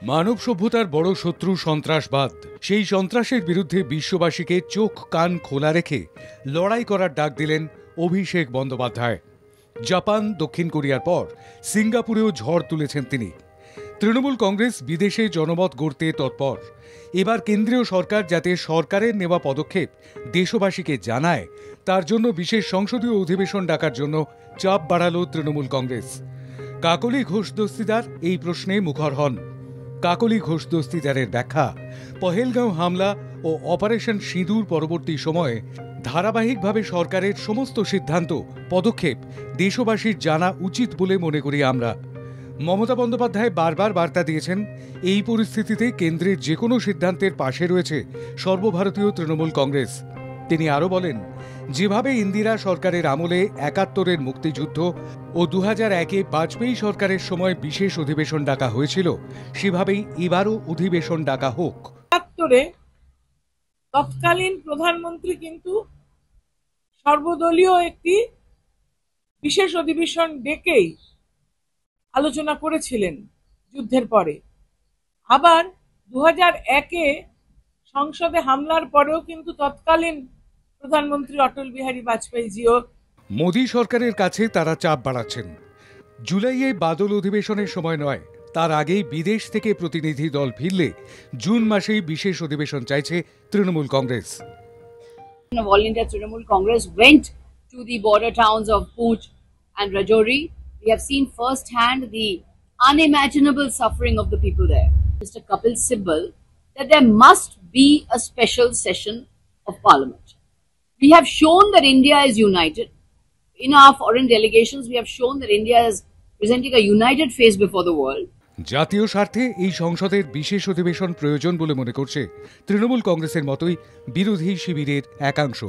মানব সভ্যতার বড় শত্রু সন্ত্রাসবাদ। সেই সন্ত্রাসের বিরুদ্ধে বিশ্ববাসীকে চোখ কান খোলা রেখে লড়াই করার ডাক দিলেন অভিষেক বন্দ্যোপাধ্যায়। জাপান, দক্ষিণ কোরিয়ার পর সিঙ্গাপুরেও ঝড় তুলেছেন তিনি। তৃণমূল কংগ্রেস বিদেশে জনমত গড়তে তৎপর। এবার কেন্দ্রীয় সরকার যাতে সরকারের নেওয়া পদক্ষেপ দেশবাসীকে জানায়, তার জন্য বিশেষ সংসদীয় অধিবেশন ডাকার জন্য চাপ বাড়াল তৃণমূল কংগ্রেস। কাকলি ঘোষ দস্তিদার এই প্রশ্নে মুখর হন। কাকলি ঘোষ দস্তিদারের ব্যাখ্যা, পহেলগাঁও হামলা ও অপারেশন সিঁদুর পরবর্তী সময়ে ধারাবাহিকভাবে সরকারের সমস্ত সিদ্ধান্ত, পদক্ষেপ দেশবাসীর জানা উচিত বলে মনে করি আমরা। মমতা বন্দ্যোপাধ্যায় বারবার বার্তা দিয়েছেন, এই পরিস্থিতিতে কেন্দ্রের যে কোনো সিদ্ধান্তের পাশে রয়েছে সর্বভারতীয় তৃণমূল কংগ্রেস। তিনি আরও বলেন, যেভাবে ইন্দিরা সরকারের আমলে ৭১-এর মুক্তিযুদ্ধ ও ২০০১-এ বাজপেয়ী সরকারের সময় বিশেষ অধিবেশন ডাকা হয়েছিল, সেভাবেই এবারও অধিবেশন ডাকা হোক। ৭১-এ তৎকালীন প্রধানমন্ত্রী কিন্তু সর্বদলীয় একটি বিশেষ অধিবেশন ডেকেই আলোচনা করেছিলেন যুদ্ধের পরে। আবার ২০০১-এ সংসদে হামলার পরেও কিন্তু তৎকালীন প্রধানমন্ত্রী অটল বিহারী বাজপেয়ীজিও মোদী সরকারের কাছে তারা চাপ বাড়াচ্ছেন। জুলাইয়ে বাদল অধিবেশনের সময় নয়, তার আগেই বিদেশ থেকে প্রতিনিধি দল ফিরলে জুন মাসেই বিশেষ অধিবেশন চাইছে Trinamool Congress. All India Trinamool Congress went to the border towns of Poonch and Rajouri. We have seen firsthand the unimaginable suffering of the people there. Mr. Kapil Sibal, that there must be a special session of Parliament. We have shown that India is united. In our foreign delegations, we have shown that India is presenting a united face before the world. জাতীয় স্বার্থে এই সংসদের বিশেষ অধিবেশন প্রয়োজন বলে মনে করছে তৃণমূল কংগ্রেসের মতোই বিরোধী শিবিরের একাংশ।